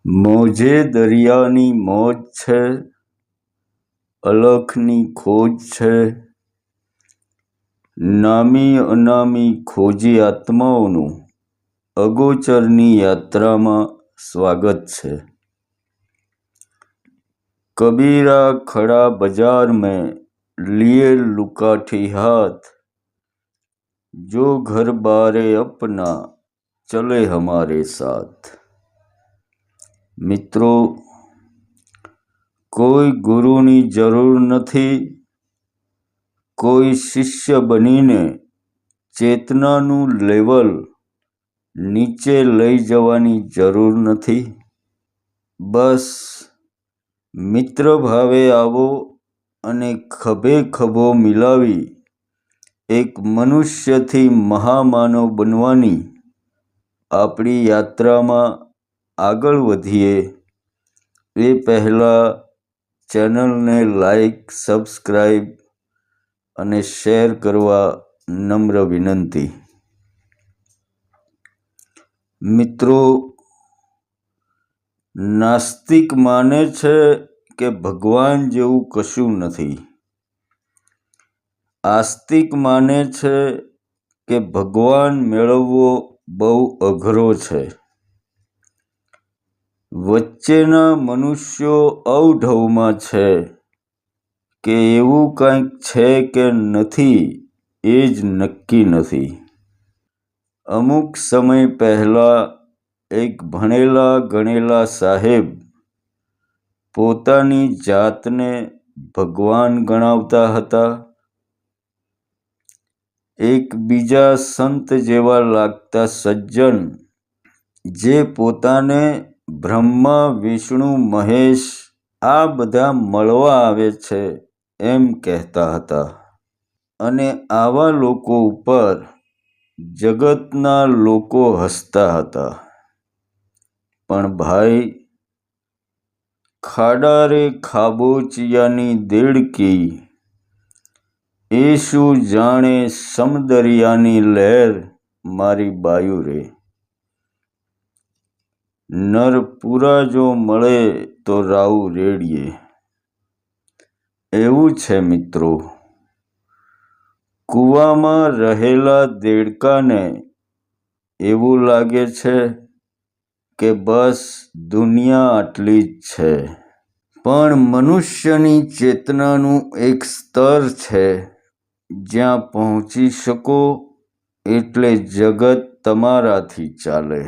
મોજે દરિયાની મોજ છે, અલખની ખોજ છે, નામી અનામી ખોજી આત્માઓનું અગોચરની યાત્રામાં સ્વાગત છે। કબીરા ખડા બજાર મેં લીએ લુકાઠી હાથ, જો ઘર બારે અપના ચલે હમારે સાથ। મિત્રો, કોઈ ગુરુની જરૂર નથી, કોઈ શિષ્ય બનીને ચેતનાનું લેવલ નીચે લઈ જવાની જરૂર નથી। બસ મિત્ર ભાવે આવો અને ખભે ખભો મિલાવી એક મનુષ્યથી મહામાનવ બનવાની આપણી યાત્રામાં આગળ વધીએ। એ પહેલાં ચેનલને લાઈક, સબસ્ક્રાઈબ અને શેર કરવા નમ્ર વિનંતી। મિત્રો, નાસ્તિક માને છે કે ભગવાન જેવું કશું નથી। આસ્તિક માને છે કે ભગવાન મેળવવો બહુ અઘરો છે। વચ્ચેના મનુષ્યો અવઢવમાં છે કે એવું કંઈક છે કે નથી એ જ નક્કી નથી। અમુક સમય પહેલાં એક ભણેલા ગણેલા સાહેબ પોતાની જાતને ભગવાન ગણાવતા હતા। એક બીજા સંત જેવા લાગતા સજ્જન જે પોતાને બ્રહ્મા વિષ્ણુ મહેશ આ બધા મળવા આવે છે એમ કહેતા હતા અને આવા લોકો ઉપર જગતના લોકો હસતા હતા। પણ ભાઈ, ખાડા રે ખાબોચિયાની દેડકી, એ શું જાણે સમદરિયાની લહેર મારી બાયુ રે। નર પૂરા જો મળે તો રાઉ રેડીએ। એવું છે મિત્રો, કૂવામાં રહેલા દેડકાને એવું લાગે છે કે બસ દુનિયા આટલી જ છે। પણ મનુષ્યની ચેતનાનું એક સ્તર છે જ્યાં પહોંચી શકો એટલે જગત તમારાથી ચાલે,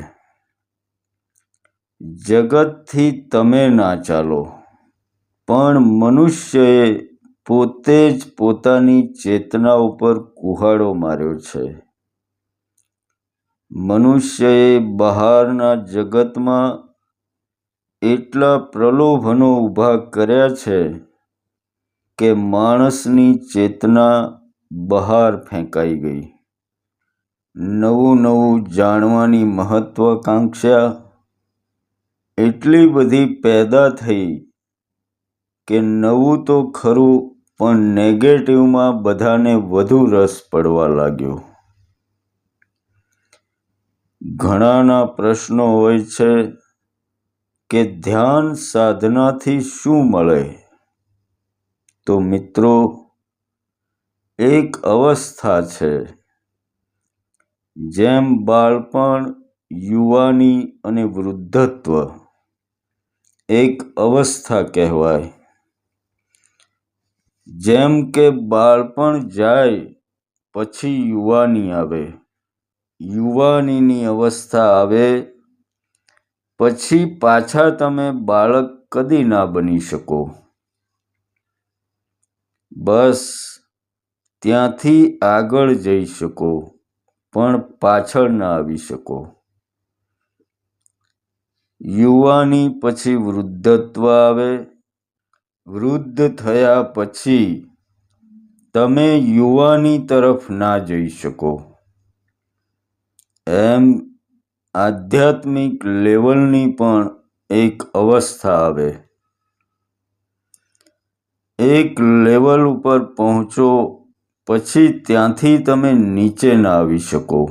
જગતથી તમે ના ચાલો। પણ મનુષ્યએ પોતે જ પોતાની ચેતના ઉપર કુહાડો માર્યો છે। મનુષ્યએ બહારના જગતમાં એટલા પ્રલોભનો ઊભા કર્યા છે કે માણસની ચેતના બહાર ફેંકાઈ ગઈ। નવું નવું જાણવાની મહત્વાકાંક્ષા એટલી બધી પેદા થઈ કે નવું તો ખરું પણ નેગેટિવમાં બધાને વધુ રસ પડવા લાગ્યો। ઘણાના પ્રશ્નો હોય છે કે ધ્યાન સાધનાથી શું મળે? તો મિત્રો, એક અવસ્થા છે, જેમ બાળપણ, યુવાની અને વૃદ્ધત્વ એક અવસ્થા કહેવાય। જેમ કે બાળપણ જાય પછી યુવાની આવે, યુવાનીની અવસ્થા આવે પછી પાછા તમે બાળક કદી ના બની શકો। બસ ત્યાંથી આગળ જઈ શકો પણ પાછળ ના આવી શકો। યુવાની પછી વૃદ્ધત્વ આવે, વૃદ્ધ થયા પછી તમે યુવાની તરફ ના જઈ શકો। એમ આધ્યાત્મિક લેવલની પણ એક અવસ્થા આવે। એક લેવલ ઉપર પહોંચો પછી ત્યાંથી તમે નીચે ના આવી શકો।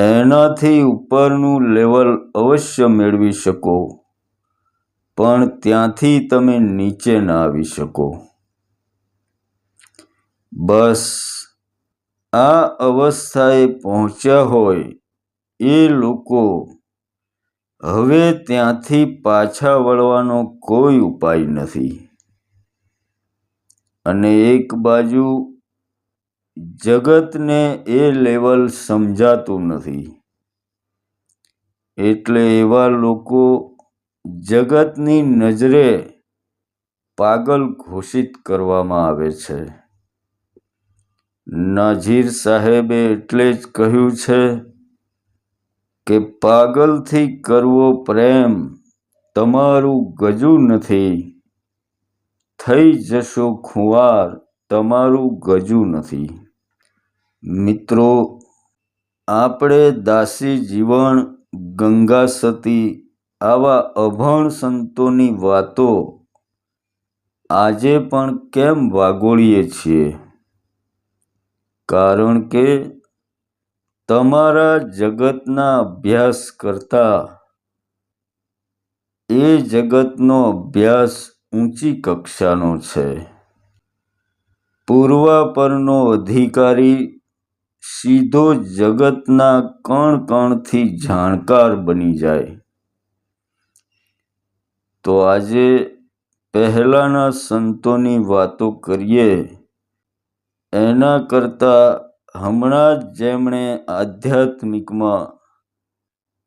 એનાથી ઉપરનું લેવલ અવશ્ય મેળવી શકો, પણ ત્યાંથી તમે નીચે ના આવી શકો. બસ આ અવસ્થાએ પહોંચ્યા હોય એ લોકો હવે ત્યાંથી પાછા વળવાનો કોઈ ઉપાય નથી. અને એક બાજુ જગતને એ લેવલ સમજાતું નથી, એટલે એવા લોકો જગતની નજરે પાગલ ઘોષિત કરવામાં આવે છે. નાઝીર સાહેબે એટલે જ કહ્યું છે કે પાગલથી કરવો પ્રેમ તમારું ગજું નથી, થઈ જશો ખુવાર તમારું ગજું નથી. મિત્રો, આપણે દાસી જીવન, ગંગા સતી આવા અભણ સંતોની વાતો આજે પણ કેમ વાગોળીએ છીએ? કારણ કે તમારા જગતના અભ્યાસ કરતા એ જગતનો અભ્યાસ ઊંચી કક્ષાનો છે. પૂર્વાપરનો અધિકારી સીધો જગતના કણ કણથી જાણકાર બની જાય. તો આજે પહેલાના સંતોની વાતો કરીએ એના કરતાં હમણાં જ જેમણે આધ્યાત્મિકમાં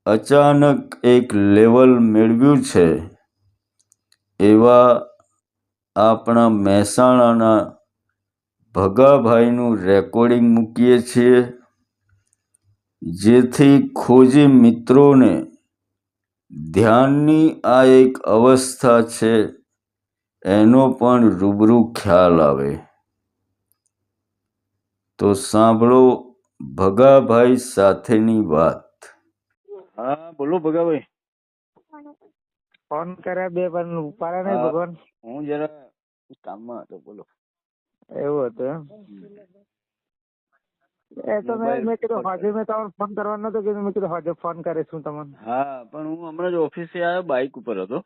અચાનક એક લેવલ મેળવ્યું છે એવા આપણા મહેસાણાના ભગાભાઈનું રેકોર્ડિંગ મૂકીએ છીએ, જેથી ખોજી મિત્રોને ધ્યાનની આ એક અવસ્થા છે એનો પણ રૂબરૂ ખ્યાલ આવે. તો સાંભળો ભગાભાઈ સાથેની વાત. હા બોલો ભગાભાઈ. ફોન કર્યા બે પણ ઉપાડ્યા નહીં ભગવાન. હું જરા કામમાં હતો. બોલો. એવું હતું એમ? એ તો મેં કીધું હજુ મેં તમને ફોન કરવાનો નતો કીધું, મેં કીધું હજુ ફોન કરીશ હું તમને. હા પણ હું હમણાં જ ઓફિસે આવ્યો, બાઇક ઉપર હતો.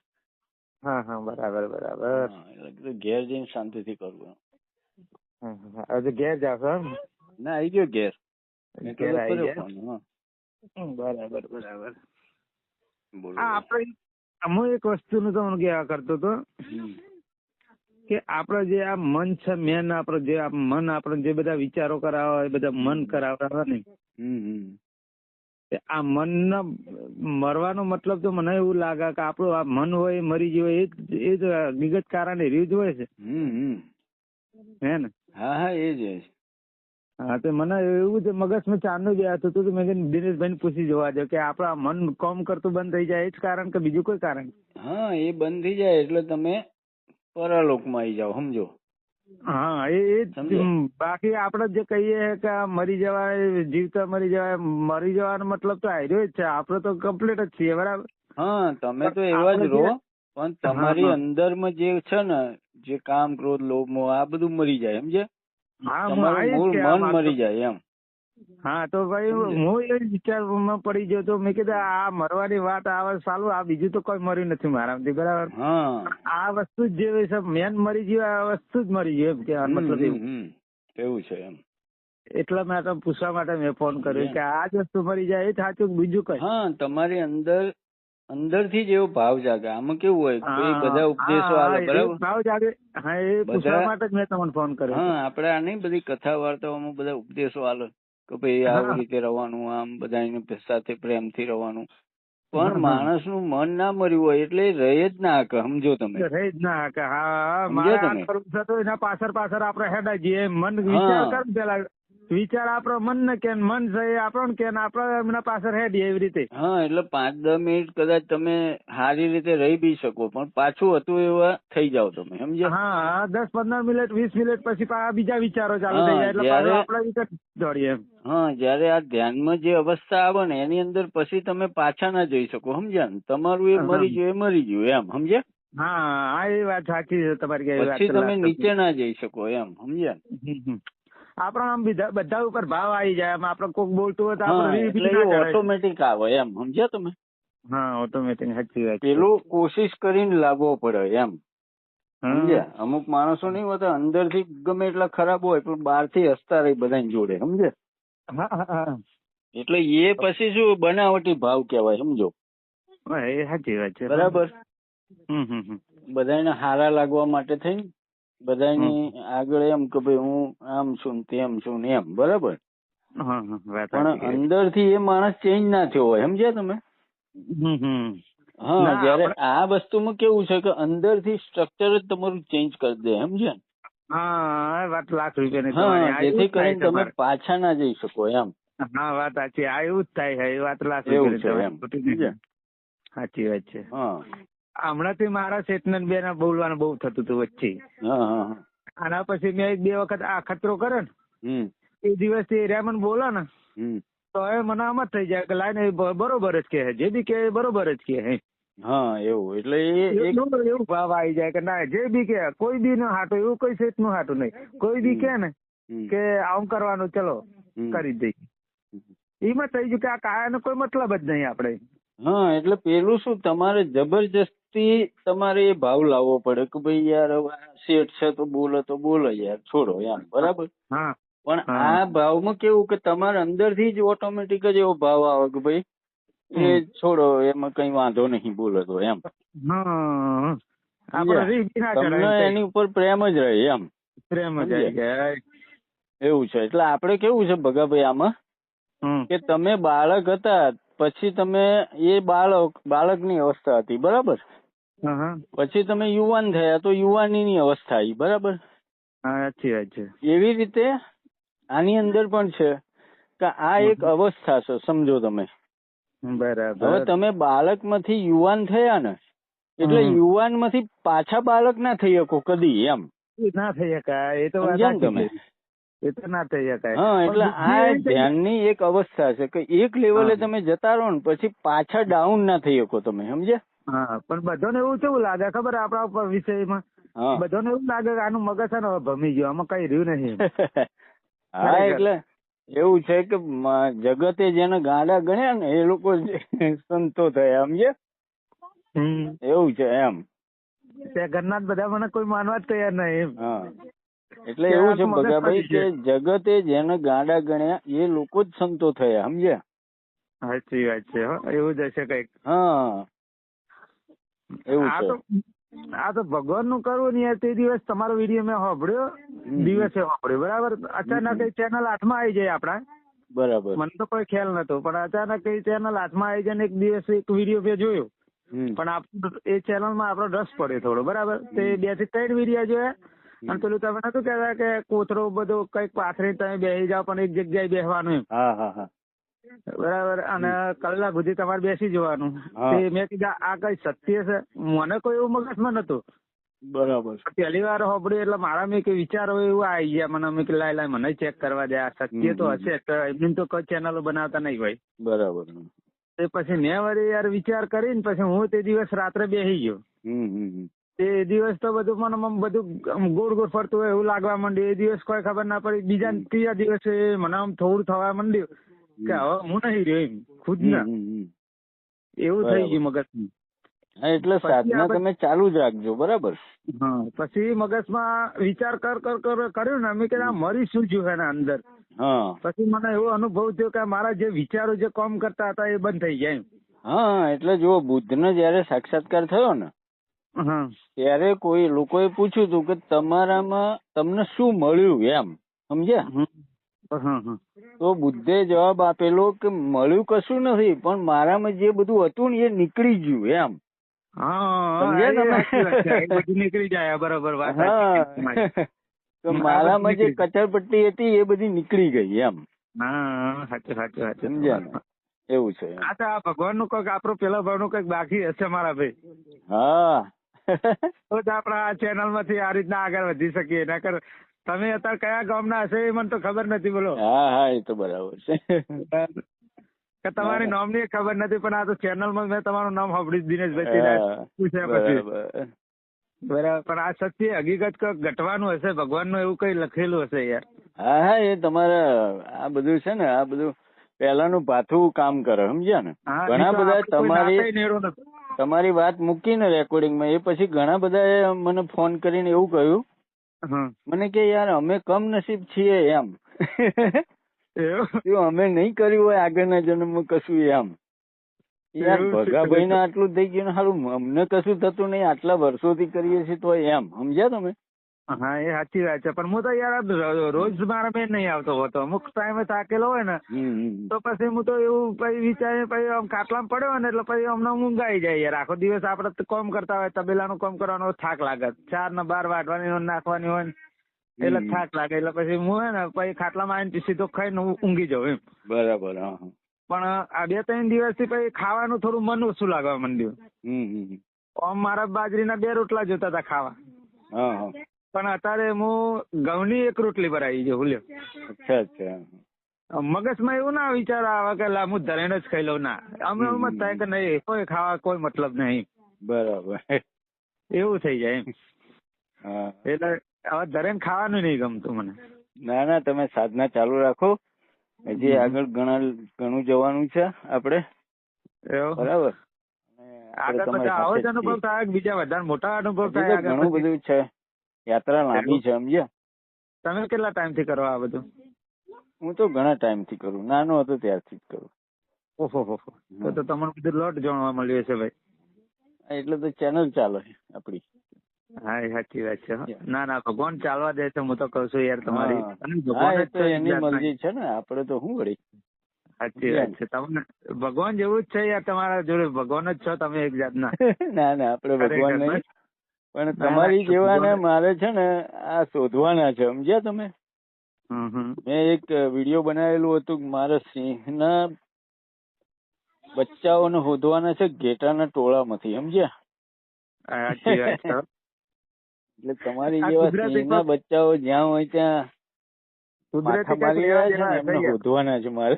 હા હા બરાબર બરાબર. એટલે કીધું ઘેર જઈને શાંતિથી કરવું. હજુ ઘેર જાવ છો એમ? ના, આવી ગયો ઘેર. ઘેર આવી ગયા. હા બરાબર બરાબર. બોલો. આપણે હું એક વસ્તુનું તમને કહેવા કરતો હતો કે આપણે જે આ મન છે મેન, આપણે જે મન આપણે જે બધા વિચારો કરાવે એ બધા મન કરાવતા ને, આ મનના મરવાનો મતલબ તો મને એવું લાગે કે આપણું આ મન હોય એ મરી ગયું એ જ વિગત કારણ એ રહ્યું જ હોય છે. હે ને? હા હા એ જ. હા તો મને એવું જ મગજમાં ચાંદનું જ હતું તો મેં દિનેશભાઈને પૂછી જોવા દો કે આપણા મન કામ કરતું બંધ થઈ જાય એ જ કારણ કે બીજું કોઈ કારણ? હા એ બંધ થઈ જાય એટલે તમે પરલોકમાં આવી જાઓ, સમજો. હા એ બાકી આપણે જે કહીએ કે મરી જવાય, જીવતા મરી જવાય, મરી જવાનો મતલબ તો આયરો જ છે. આપણે તો કમ્પ્લીટ જ છીએ, બરાબર? હા તમે તો એવા જ રહો, પણ તમારી અંદરમાં જે છે ને, જે કામ, ક્રોધ, લોભ, મોહ આ બધું મરી જાય, સમજે? તમારું મૂળ મન મરી જાય એમ. હા તો ભાઈ હું એ વિચારમાં પડી ગયો તો મેં કીધું આ મરવાની વાત આવે સાલું, આ બીજું તો કોઈ મર્યું નથી મારામાંથી, બરાબર? આ વસ્તુ જ જે છે મેન મરી ગયું, આ વસ્તુ જ મરી ગયું એમ કે મતલબ એવું છે એમ. એટલા માટે પૂછવા માટે મેં ફોન કર્યો કે આ જ વસ્તુ મરી જાય એ સાચું, બીજું કઈ? હા તમારી અંદરથી જ એવો ભાવ જાગે. આમાં કેવું હોય, બધા ઉપદેશો આલે, બરાબર? ભાવ જાગે. હા એ પૂછવા માટે જ મેં તમને ફોન કર્યો. હા આપણે આ નહીં બધી કથા વાર્તાઓમાં બધા ઉપદેશો આલે કે ભાઈ આવી રીતે રહેવાનું, આમ બધા સાથે પ્રેમથી રહેવાનું. પણ માણસનું મન ના મર્યું હોય એટલે રહી જ ના હકે, સમજો તમે? રહી જ ના હકે. હા મારે આ કરવું છે તો એના પાછળ પાછળ આપણે હેડા જઈએ. મન વિચાર કર પેલા, વિચાર આપણો મન ને કે મન છે એ આપણો કે આપણે એમના પાછળ હેડીએ એવી રીતે. હા એટલે 5-10 મિનિટ કદાચ તમે સારી રીતે રહી બી શકો, પણ પાછું હતું એવા થઈ જાવ તમે, સમજ્યા? હા 10-15 મિનિટ 20 મિનિટ પછી બીજા વિચારો ચાલુ થઈ જાય એટલે આપણે રીતે દોડીએ. હા જયારે આ ધ્યાનમાં જે અવસ્થા આવે ને એની અંદર પછી તમે પાછા ના જઈ શકો, સમજ્યા ને? તમારું એ મરી ગયું એમ, સમજ્યા? હા એ વાત સાચી છે તમારી. પછી તમે નીચે ના જઈ શકો એમ, સમજ્યા? આપણા આમ બધા ઉપર ભાવ આવી જાય. આમ આપણે કોક બોલતું હોય તો આપણે ઓટોમેટિક આવે એમ, સમજ્યા તમે? હા, ઓટોમેટિક. સાચી વાત. પેલું કોશિશ કરીને લાવવો પડે એમ, સમજ્યા? અમુક માણસો નહીં હોતા અંદર થી ગમે એટલા ખરાબ હોય પણ બહાર થી હસતા રહી બધાની જોડે, સમજે? એટલે એ પછી શું બનાવટી ભાવ કહેવાય, સમજો? એ સાચી વાત છે. બરાબર. બધાને હારા લાગવા માટે થઈને બધાની આગળ એમ કે ભાઈ હું આમ છું તેમ છું ને એમ, બરાબર? પણ અંદર થી એ માણસ ચેન્જ ના થયો હોય, સમજ્યા તમે? હા, જયારે આ વસ્તુમાં કેવું છે કે અંદર થી સ્ટ્રક્ચર જ તમારું ચેન્જ કરી દે, સમજ્યા? હા, વાત લાખ રૂપિયાની. જેથી કરીને તમે પાછા ના જઈ શકો એમ. હા, વાત સાચી. આ એવું જ થાય છે. એ વાત લાખ રૂપિયા. સાચી વાત છે. હમણાંથી મારા ચેતનન બેન બોલવાનું બહુ થતું હતું વચ્ચે. આના પછી મેં 2 વખત આ ખતરો કરે ને એ દિવસ રેમન બોલો ને તો એ મને આમ જ થઈ જાય કે લાઈને બરોબર જ કે જે બી કે બરોબર જ કે. હા, એવું. એટલે એવું ભાવ આવી જાય કે ના જે બી કે કોઈ બી નું હાટું, એવું કોઈ સેટ નું હાટું નહીં. કોઈ બી કે ને કે આમ કરવાનું, ચલો કરી દઈ. એમાં થઈ ગયું કે આ કાયાનો કોઈ મતલબ જ નહીં આપણે. હા, એટલે પેલું શું તમારે જબરજસ્તી તમારે એ ભાવ લાવવો પડે કે ભાઈ યાર શેઠ છે તો બોલો યાર, છોડો એમ, બરાબર? હા. પણ આ ભાવમાં કેવું કે તમારે અંદરથી જ ઓટોમેટિક જ એવો ભાવ આવે કે ભાઈ એ છોડો, એમાં કઈ વાંધો નહીં, બોલો તો એમ. તમને એની ઉપર પ્રેમ જ રહે એમ. પ્રેમ જ એવું છે. એટલે આપડે કેવું છે ભગાભાઈ આમાં કે તમે બાળક હતા પછી તમે એ બાળકની અવસ્થા હતી, બરાબર? પછી તમે યુવાન થયા તો યુવાનીની અવસ્થા આવી, બરાબર? સાચી વાત છે. એવી રીતે આની અંદર પણ છે કે આ એક અવસ્થા છે, સમજો તમે? બરાબર. હવે તમે બાળકમાંથી યુવાન થયા ને એટલે યુવાન માંથી પાછા બાળક ના થઈ શકો કદી એમ. ના થઈ શકાય. એ તો તમે એ તો ના થઈ શકાય. હા, એટલે આ ધ્યાનની એક અવસ્થા છે કે એક લેવલે તમે જતા રહો ને પછી પાછા ડાઉન ના થઈ શકો તમે, સમજ્યા? હા, પણ બધાને એવું કેવું લાગે ખબર આપણા વિષયમાં? બધાને એવું લાગે કે આનું મગજ છે ને ભમી ગયો, આમાં કઈ રહ્યું નહીં. હા, એટલે એવું છે કે જગતે જેને ગાંડા ગણ્યા ને એ લોકો સંતો થયા, સમજે? એવું છે એમ. ત્યાં ઘરના બધા મને કોઈ માનવા જ તૈયાર નહીં. હા, એટલે એવું છે ભગાભાઈ કે જગતે જેને ગાંડા ગણ્યા એ લોકો જ સંતો થયા, સમજ્યા? સાચી વાત છે. એવું જ હશે કઈક. હા, એવું છે. આ તો ભગવાન નું કરવું ને યાર. તે દિવસ તમારો વિડીયો મેં સાંભળ્યો, દિવસે સાંભળ્યો, બરાબર? અચાનક એ ચેનલ હાથમાં આવી જાય આપડા, બરાબર? મને તો કોઈ ખ્યાલ નતો, પણ અચાનક એ ચેનલ હાથમાં આવી જાય ને એક દિવસ એક વિડીયો મેં જોયો, પણ એ ચેનલ માં આપડો રસ પડ્યો થોડો, બરાબર? તે 2 થી 3 વિડીયો જોયા. અને પેલું તમે નતું કહેતા કે કોથરો બધો કઈક પાથરી તમે બેસી જાઓ પણ એક જગ્યાએ બેસવાનું, બરાબર? અને કલાક સુધી તમારે બેસી જવાનું. મેં કીધું આ કઈ સત્ય છે? મને કોઈ એવું મગજમાં નતું, બરાબર? પહેલી વાર સાંભળ્યું એટલે મારા મેં કઈ વિચારો એવું આવી ગયા મને. મેં લાય મને ચેક કરવા દે, આ સત્ય તો હશે. એમની તો કોઈ ચેનલો બનાવતા નહીં હોય, બરાબર? તે પછી મેં વળી યાર વિચાર કરીને પછી હું તે દિવસ રાત્રે બેસી ગયો. તે દિવસ તો બધું મને બધું ગોળ ગોળ ફરતું હોય એવું લાગવા માંડ્યું. એ દિવસ કોઈ ખબર ના પડી. બીજા 3જા દિવસે મને આમ થોડું થવા માંડ્યું કે હવે હું નહીં રહ્યો એમ ખુદ ના. એવું થઈ ગયું મગજમાં. એટલે સાધના તમે ચાલુ જ રાખજો, બરાબર? હા, પછી મગજમાં વિચાર કર્યો ને, મેં કીધું મરી શું છું એના અંદર. પછી મને એવો અનુભવ થયો કે મારા જે વિચારો જે કામ કરતા હતા એ બંધ થઈ ગયા. હા, એટલે જો બુદ્ધનો જયારે સાક્ષાત્કાર થયો ને ત્યારે કોઈ લોકોએ પૂછ્યું હતું કે તમારામાં તમને શું મળ્યું એમ, સમજ્યા? તો બુદ્ધે જવાબ આપેલો કે મળ્યું કશું નથી, પણ મારામાં જે બધું હતું ને એ નીકળી ગયું એમ. નીકળી જાય, બરોબર? તો મારામાં જે કચરપટ્ટી હતી એ બધી નીકળી ગઈ એમ. સમજ્યા ને? એવું છે. આ ભગવાન નું કઈક આપણો પેલા ભાવ નું કઈક બાકી હશે મારા ભાઈ. હા, તો જ આપડા આ ચેનલ માંથી આ રીતના આગળ વધી શકીએ. નકર તમે અત્યારે કયા ગામ ના હશે એ મને તો ખબર નથી, બોલો? હા, એ તો બરાબર છે. કે તમારી નામ ની ખબર નથી, પણ આ તો ચેનલ માં મેં તમારું નામ સાંભળ્યું, દિનેશભાઈ પૂછ્યા પછી, બરાબર? પણ આ સત્ય હકીકત ઘટવાનું હશે, ભગવાન નું એવું કઈ લખેલું હશે યાર. હા હા, એ તમારે આ બધું છે ને, આ બધું પહેલાનું પાથું કામ કરે, સમજ્યા ને. ઘણા બધા તમારી વાત મૂકીને રેકોર્ડિંગમાં, એ પછી ઘણા બધા મને ફોન કરીને એવું કહ્યું મને કે યાર અમે કમનસીબ છીએ એમ. અમે નહીં કર્યું હોય આગળના જન્મમાં કશું એમ. યાર ભગાભાઈ ને આટલું થઈ ગયું ને, સારું અમને કશું થતું નહીં, આટલા વર્ષોથી કરીએ છીએ તો એમ, સમજ્યા તમે. હા, એ સાચી વાત છે. પણ હું તો યાર રોજ મારા મેં નહીં આવતો હોતો. અમુક ટાઈમે થાકેલો હોય ને તો પછી હું તો એવું પછી વિચારી પછી આમ ખાટલામાં પડ્યો હોય ને એટલે પછી અમને ઊંઘ આવી જાય યાર. આખો દિવસ આપડે કામ કરતા હોય, તબેલાનું કામ કરવાનો થાક લાગે, 4 ને 12 વાટવાની નાખવાની હોય એટલે થાક લાગે. એટલે પછી હું હે ને પછી ખાટલામાં આવીને સીધો ખાઈને ઊંઘી જાઉં એમ. બરાબર. પણ આ 2-3 દિવસથી પછી ખાવાનું થોડું મન ઓછું લાગવા માંડ્યું. આમ મારા બાજરીના 2 રોટલા જોતા હતા ખાવા, પણ અત્યારે હું ઘઉંની 1 રોટલી પર આવી ગયો. ભૂલ્યો. અચ્છા અચ્છા. મગજમાં એવું ના વિચાર આવે કે લા હું ધરેને જ ખાઈ લઉં. ના, અમે એમ જ થાય કે નહીં, કોઈ ખાવા કોઈ મતલબ નહીં. બરાબર. એવું થઈ જાય એમ. એટલે હવે ધરેને ખાવાનું નહીં ગમતું મને. ના ના, તમે સાધના ચાલુ રાખો. હજી આગળ ઘણું જવાનું છે આપડે. બરાબર. આગળ પછી આવો જ અનુભવ થાય, બીજા વધારે મોટા અનુભવ થાય. ઘણું બધું છે, યાત્રા લાંબી છે, સમજ્યા. તમે કેટલા ટાઈમ થી કરો આ બધું? હું તો ઘણા ટાઈમ થી કરું, નાનો હતો ત્યારથી જ કરું. ઓહો, તો તમને બધું લોટ જાણવા મળ્યું છે ભાઈ. એટલે તો ચેનલ ચાલે આપડી. હા, એ સાચી વાત છે. ના ના, ભગવાન ચાલવા દે છે, હું તો કઉ છું યાર તમારી. એની મરજી છે ને, આપડે તો શું વળી. સાચી વાત છે. તમને ભગવાન જેવું જ છે યાર, તમારા જોડે ભગવાન જ છો તમે એક જાતના. ના ના, આપડે ભગવાન નહીં, પણ તમારી જેવા ને મારે છે ને આ શોધવાના છે, સમજ્યા તમે. મેં એક વિડીયો બનાવેલું હતું કે મારે સિંહના બચ્ચાઓને શોધવાના છે ઘેટાના ટોળામાંથી, સમજ્યા. એટલે તમારી જેવા સિંહના બચ્ચાઓ જ્યાં હોય ત્યાં માથા મારી રહ્યા છે ને, એમને શોધવાના છે મારે.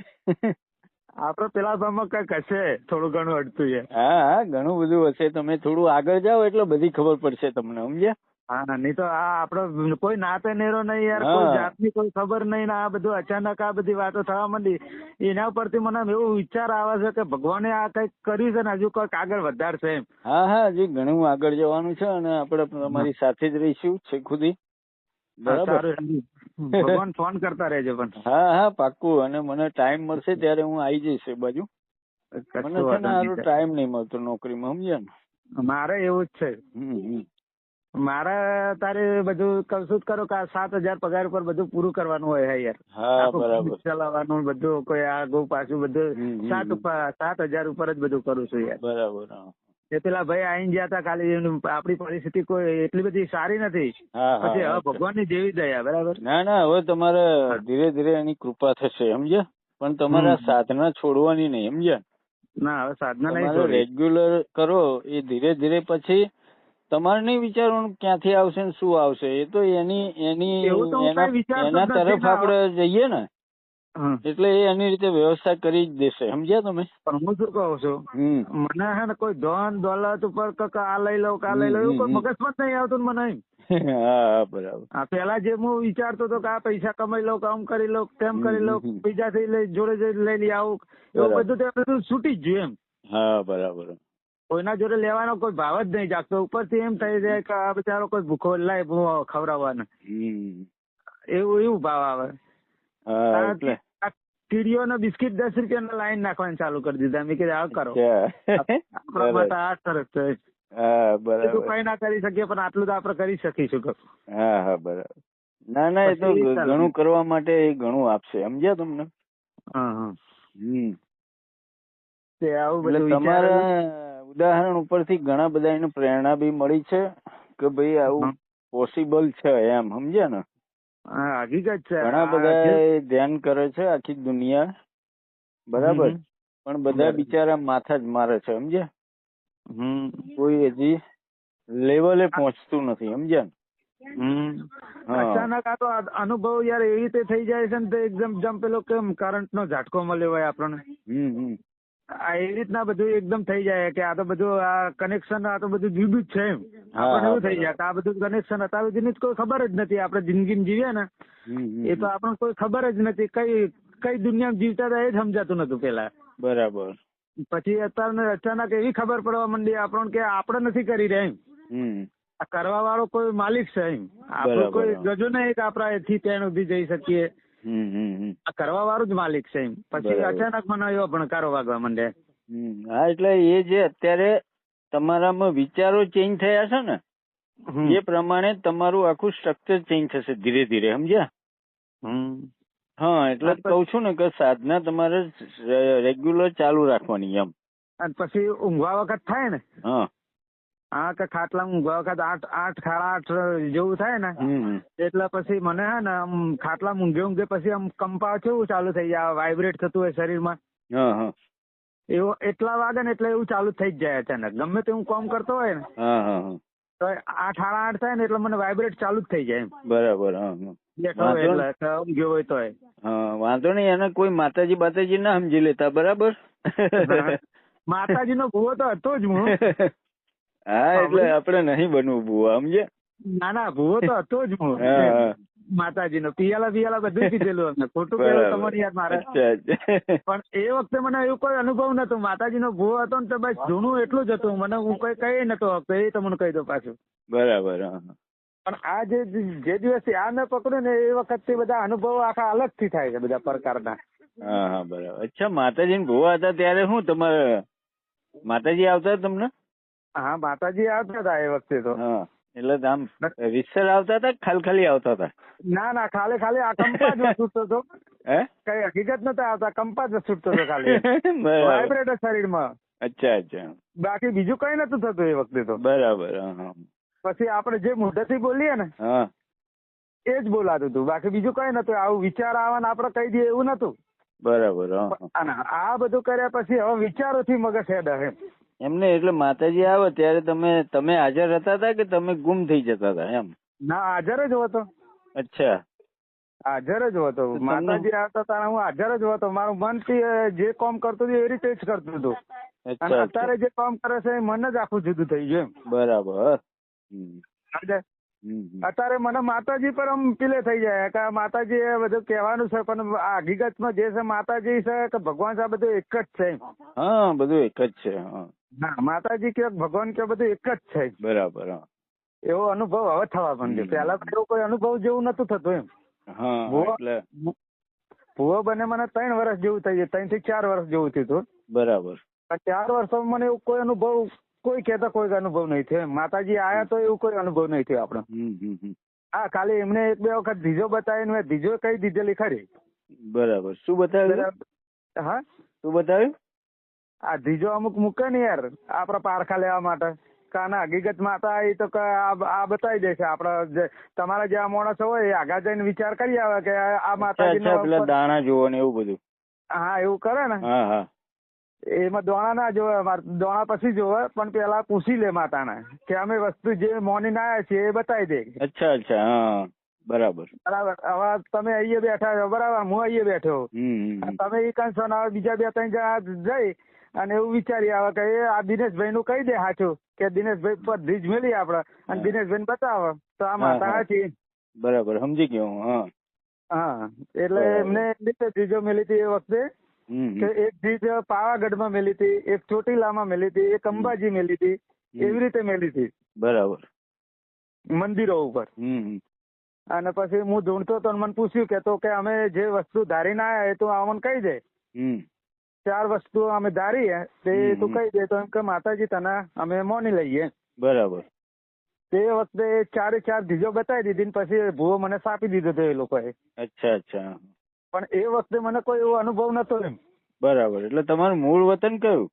આપડે પેલા ભાગમાં કઈક હશે, થોડું ઘણું અડતું છે. હા, ઘણું બધું હશે. તમે થોડું આગળ જાઓ એટલે બધી ખબર પડશે તમને, સમજ્યા. હા, નહીં તો આ આપડે કોઈ નાતે નેરો નહીં યાર, કોઈ જાતની કોઈ ખબર નહીં. આ બધું અચાનક આ બધી વાતો થવા માંડી, એના ઉપરથી મને એવું વિચાર આવે છે કે ભગવાને આ કઈક કર્યું છે ને હજુ કઈક આગળ વધારશે એમ. હા, હજી ઘણું આગળ જવાનું છે અને આપડે તમારી સાથે જ રહીશું છેક સુધી. બરાબર. ભગવાન ફોન કરતા રહેજો પણ. હા, પાક્કું. અને મને ટાઈમ મળશે ત્યારે હું આવી જઈશ એ બાજુ. મને છે ને સારો ટાઈમ નહીં મળતો નોકરીમાં, સમજ્યા ને. મારે એવું જ છે. મારે તારે બધું કશું જ કરો કે 7,000 પગાર ઉપર બધું પૂરું કરવાનું હોય યાર. હા, બરાબર. ચલાવવાનું બધું, કોઈ આગળ પાછું બધું 7,000 ઉપર જ બધું કરું છું યાર. બરાબર. એ પેલા ભાઈ આઈને ગયા હતા ખાલી, આપણી પરિસ્થિતિ કોઈ એટલી બધી સારી નથી. પછી હવે ભગવાનની જેવી દયા. બરાબર. ના ના, હવે તમારે ધીરે ધીરે એની કૃપા થશે, સમજ્યા. પણ તમારે સાધના છોડવાની નહીં, સમજ્યા. ના, હવે સાધના નહીં, રેગ્યુલર કરો. એ ધીરે ધીરે પછી તમારે નહીં વિચારવાનું ક્યાંથી આવશે ને શું આવશે. એ તો એના તરફ આપડે જઈએ ને એટલે એ એની રીતે વ્યવસ્થા કરી જ દેશે, સમજ્યા તમે. પણ હું શું કહું છું, મને હે ને કોઈ ધન દોલત ઉપર આ લઈ લઉં આ લઈ લઉં એવું કોઈ મગજમાં જ નહીં આવતું મને. હા, બરાબર. પેલા જે હું વિચારતો હતો કે આ પૈસા કમાઈ લઉં, કામ કરી લઉં, તેમ કરી લઉં, બીજાથી જોડે લઈ આવું, એવું બધું છૂટી જ ગયું એમ. હા, બરાબર. કોઈના જોડે લેવાનો કોઈ ભાવ જ નહીં જાગતો. ઉપરથી એમ થઈ જાય કે આ બિચારો કોઈ ભૂખો લાય ખવડાવવાનો, એવું ભાવ આવે. કીડીઓ ને બિસ્કીટ 10 રૂપિયા લાઈન નાખવાની ચાલુ કરી દીધા. મેં કીધું આ કરો, આપણા માટે આ સરસ છે. કઈ ના કરી શકીએ પણ આટલું તો આપડે કરી શકીશું. હા, બરાબર. ના ના, એ તો ઘણું કરવા માટે એ ઘણું આપશે, સમજ્યા તમને. તમારા ઉદાહરણ ઉપરથી ઘણા બધા એને પ્રેરણા બી મળી છે કે ભાઈ આવું પોસિબલ છે એમ, સમજ્યા ને. હકીકત છે. ઘણા બધા ધ્યાન કરે છે આખી દુનિયા, બરાબર. પણ બધા બિચારા માથા જ મારે છે, સમજ્યા. કોઈ હજી લેવલે પહોંચતું નથી, સમજ્યા ને. અચાનક આ તો અનુભવ યાર એવી રીતે થઈ જાય છે ને એકદમ જમ પેલો કેમ કરંટ નો ઝાટકો મળ્યો હોય આપણને. આ એવી રીતના બધું એકદમ થઈ જાય કે આ તો બધું આ કનેક્શન આ તો બધું જુદું જ છે એમ. આપણને એવું થઈ જાય કે આ બધું કનેક્શન અત્યાર સુધીની જ કોઈ ખબર જ નથી. આપણે જિંદગીમાં જીવીએ ને એ તો આપણને કોઈ ખબર જ નથી. કઈ દુનિયામાં જીવતા હતા એ જ સમજાતું નતું પેલા. બરાબર. પછી અત્યારે અચાનક એવી ખબર પડવા માંડી આપણને કે આપણે નથી કરી રહ્યા એમ. આ કરવા વાળો કોઈ માલિક છે એમ. આપણું કોઈ ગજો નહીં કે આપણા એથી ત્યાં સુધી જઈ શકીએ. આ કરવા વાળું જ માલિક છે એમ. પછી અચાનક મને એવો ભણકારો વાગવા માંડે. હા, એટલે એ જે અત્યારે તમારામાં વિચારો ચેન્જ થયા છે ને એ પ્રમાણે તમારું આખું સ્ટ્રક્ચર ચેન્જ થશે ધીરે ધીરે, સમજ્યા? હા, એટલે કઉ છું ને કે સાધના તમારે રેગ્યુલર ચાલુ રાખવાની એમ. અને પછી ઊંઘવા વખત થાય ને, હા કે ખાટલામાં ઊંઘવા વખત 8 સાડા 8 જેવું થાય ને એટલે પછી મને હે ને આમ ખાટલામાં ઊંઘે પછી આમ કંપા કેવું ચાલુ થઈ જાય, વાઇબ્રેટ થતું હોય શરીરમાં. એવું એટલા વાગે ને એટલે એવું ચાલુ થઈ જ જાય અચાનક. ગમે તે હું કામ કરતો હોય ને તો 8 સાડા 8 થાય ને એટલે મને વાઇબ્રેટ ચાલુ જ થઈ જાય એમ. બરાબર. ઊંઘ્યો હોય તો વાંધો નહીં. એને કોઈ માતાજી બાતાજી ના સમજી લેતા. બરાબર. માતાજી નો ભૂવો તો હતો જ હું. હા, એટલે આપડે નહીં બનવું ભૂવો, સમજે? ના, ભૂવો તો હતો જ હું. માતાજી નો પિયાલા બધું કીધેલું અમને. ખોટું કહેવું તમારી યાદ મારે. પણ એ વખતે મને એવું કોઈ અનુભવ નતો. માતાજી નો ભૂવો હતો ને તો બસ જૂનું એટલું જ હતું. મને હું કઈ કઈ નતો આપતો. એ તમને કહી દઉં પાછું. બરાબર. પણ આ જે દિવસથી આ મેં પકડ્યું ને એ વખત બધા અનુભવો આખા અલગ થી થાય છે બધા પ્રકારના. હા, બરાબર. અચ્છા, માતાજી ભૂવા હતા ત્યારે શું તમારે માતાજી આવતા તમને? હા, માતાજી આવતા હતા એ વખતે તો. એટલે આમ રીતસર આવતા હતા ખાલી આવતા હતા? ના, ખાલી આ કંપા જ છૂટતો હતો. કઈ હકીકત નતા આવતા. કંપા જ છૂટતો હતો ખાલી. વાઇબ્રેટ શરીરમાં. અચ્છા. બાકી બીજું કઈ નતું થતું એ વખતે તો. બરાબર. પછી આપણે જે મોઢેથી બોલીએ ને એ જ બોલાતું હતું. બાકી બીજું કઈ નતું. આવું વિચાર આવવાને આપડે કહી દઈએ એવું નતું. બરાબર. આ બધું કર્યા પછી હવે વિચારોથી મગજ હેડે એમને. એટલે માતાજી આવે ત્યારે તમે હાજર હતા કે તમે ગુમ થઈ જતા હતા એમ? ના, હાજર જ હતો. અચ્છા, હાજર જ હતો. માતાજી આવતા હતા હું હાજર જ હતો. મારું મન જે કામ કરતું હતું એ રીતે જ કરતું હતું. અને અત્યારે જે કામ કરે છે એ મન જ આખું જુદું થઈ ગયું એમ. બરાબર. અત્યારે મને માતાજી પર આમ પીલે થઈ જાય કે માતાજી એ બધું કહેવાનું છે પણ આ હકીકતમાં જે છે માતાજી છે કે ભગવાન છે બધું એક જ છે. હા, બધું એક જ છે. ના, માતાજી કે ભગવાન કે બધું એક જ છે. બરાબર. એવો અનુભવ હવે થવા માંડ્યો. પેલા તો કોઈ અનુભવ જેવું નતું થતું એમ. ભૂવો બને મને 3 વર્ષ જેવું થઈ ગયું. 3 થી 4 વર્ષ જેવું થયું. બરાબર. 4 વર્ષમાં મને એવું કોઈ અનુભવ કોઈ કહેતા કોઈ અનુભવ નહીં થયો. માતાજી આયા તો એવું કોઈ અનુભવ નહીં થયો આપણે. હા, ખાલી એમને 1-2 વખત ધીજો બતાવીને મેં ધીજો કહી દીધેલી ખરી. બરાબર. શું બતાવ્યું? હા, શું બતાવ્યું? આ ધીજો અમુક મૂકે ને યાર આપડા પારખા લેવા માટે. કાના હકીકત માતા એ તો આ બતાવી દે છે. આપડા તમારા જેવા માણસો હોય એ આગળ જઈને વિચાર કરી આવે કે આ માતાજી દાણા જોવો ને એવું બધું. હા, એવું કરે ને. એમાં દોણા ના જોવે. દોણા પછી જોવે પણ પેલા પૂછી લે માતાને કે અમે વસ્તુ જે મોનીને આવ્યા છીએ એ બતાવી દે. અચ્છા. બરાબર. હવે તમે અહીંયા બેઠા છો. બરાબર, હું અહીંયા બેઠો. તમે એ કઈ છો બીજા 2-3 જણા જઈ અને એવું વિચારી આવે કે આ દિનેશભાઈ નું કહી દે સાચું કે દિનેશભાઈ પર ધીજ મેલી આપડે અને દિનેશભાઈ બતાવે તો આ માતા સાચી. બરાબર, સમજી ગયો. હા, એટલે એમને ધીજો મેલી હતી એ વખતે કે એક ધીજ પાવાગઢમાં મેલી હતી, એક ચોટીલામાં મેલી હતી, એક અંબાજી મેલી હતી. એવી રીતે મેલી હતી. બરાબર. મંદિરો ઉપર. અને પછી હું ઢૂંઢતો તો મને પૂછ્યું કે તો કે અમે જે વસ્તુ ધારીને આવ્યા એ તું અમને કહી દે. 4 વસ્તુ અમે ધારી તે તું કહી દે તો એમ કે માતાજી તને અમે મોની લઈએ. બરાબર. તે વખતે 4 ધીજો બતાવી દીધી પછી ભૂવો મને સાપી દીધો હતો એ લોકોએ. અચ્છા. પણ એ વખતે મને કોઈ એવો અનુભવ નતો એમ. બરાબર. એટલે તમારું મૂળ વતન કયું?